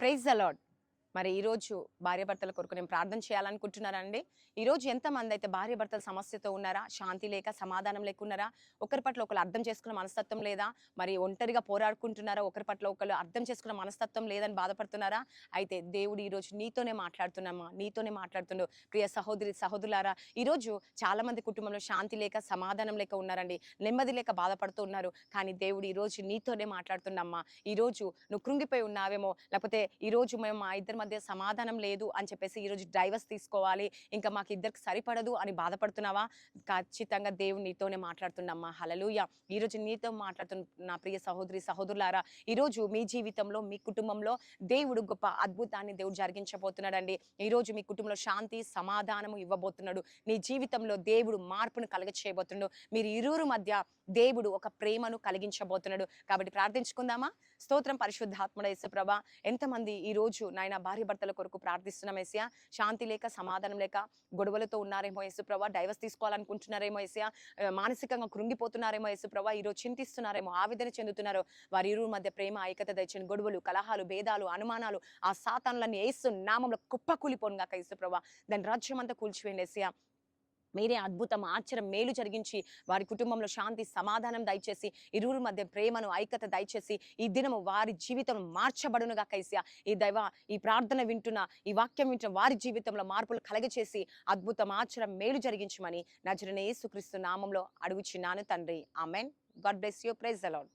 Praise the lord. మరి ఈరోజు భార్యాభర్తల కొరకు నేను ప్రార్థన చేయాలనుకుంటున్నానండి. ఈరోజు ఎంతమంది అయితే భార్యాభర్తల సమస్యతో ఉన్నారా? శాంతి లేక, సమాధానం లేకున్నారా? ఒకరి పట్ల ఒకరు అర్థం చేసుకున్న మనస్తత్వం లేదా? మరి ఒంటరిగా పోరాడుకుంటున్నారా? ఒకరి పట్ల ఒకరు అర్థం చేసుకున్న మనస్తత్వం లేదని బాధపడుతున్నారా? అయితే దేవుడు ఈరోజు నీతోనే మాట్లాడుతున్నామా, నీతోనే మాట్లాడుతుండు. ప్రియ సహోదరి, సహోదరులారా, ఈరోజు చాలామంది కుటుంబంలో శాంతి లేక, సమాధానం లేక ఉన్నారండి. నెమ్మది లేక బాధపడుతూ ఉన్నారు. కానీ దేవుడు ఈరోజు నీతోనే మాట్లాడుతున్నమ్మా. ఈరోజు నువ్వు కృంగిపోయి ఉన్నావేమో, లేకపోతే ఈరోజు మేము మా ఇద్దరి మధ్య సమాధానం లేదు అని చెప్పేసి ఈరోజు డైవర్స్ తీసుకోవాలి, ఇంకా మాకు ఇద్దరికి సరిపడదు అని బాధపడుతున్నావా? ఖచ్చితంగా దేవుడు నీతోనే మాట్లాడుతున్నమ్మా. హల్లెలూయా. ఈరోజు నీతో మాట్లాడుతున్న నా ప్రియ సహోదరి, సహోదరులారా, ఈరోజు మీ జీవితంలో, మీ కుటుంబంలో దేవుడు గొప్ప అద్భుతాన్ని దేవుడు జరిగించబోతున్నాడండి. ఈరోజు మీ కుటుంబంలో శాంతి, సమాధానము ఇవ్వబోతున్నాడు. నీ జీవితంలో దేవుడు మార్పును కలగచేయబోతున్నాడు. మీరు ఇరువురు మధ్య దేవుడు ఒక ప్రేమను కలిగించబోతున్నాడు. కాబట్టి ప్రార్థించుకుందామా? స్తోత్రం పరిశుద్ధాత్ముడ యేసుప్రభా. ఎంతమంది ఈరోజు నాయన భార్యాభర్తల కొరకు ప్రార్థిస్తున్నాం యేసయ్య. శాంతి లేక, సమాధానం లేక గొడవలతో ఉన్నారేమో యేసుప్రభా. డైవర్స్ తీసుకోవాలనుకుంటున్నారేమో యేసయ్య. మానసికంగా కృంగిపోతున్నారేమో యేసుప్రభా. ఈరోజు చింతిస్తున్నారేమో, ఆవేదన చెందుతున్నారో, వారి ఇరువురి మధ్య ప్రేమ, ఐక్యత దయచేయండి. గొడవలు, కలహాలు, భేదాలు, అనుమానాలు, ఆ సాతానులన్నీ యేసు నామములో కుప్పకూలిపోను గాక యేసుప్రభా. దాని రాజ్యం అంతా కూల్చివేయండి యేసయ్య. మీరే అద్భుతం, ఆశ్చర్యం, మేలు జరిగించి వారి కుటుంబంలో శాంతి, సమాధానం దయచేసి ఇరువురి మధ్య ప్రేమను, ఐక్యత దయచేసి ఈ దినము వారి జీవితం మార్చబడునుగా యేసయ్య. ఈ ప్రార్థన వింటున్న, ఈ వాక్యం వింటున్న వారి జీవితంలో మార్పులు కలగచేసి అద్భుతం, ఆశ్చర్యం, మేలు జరిగించమని నజరేయుడైన యేసుక్రీస్తు నామంలో అడుగుచున్నాను తండ్రి. ఆమేన్. God bless you. Praise the lord.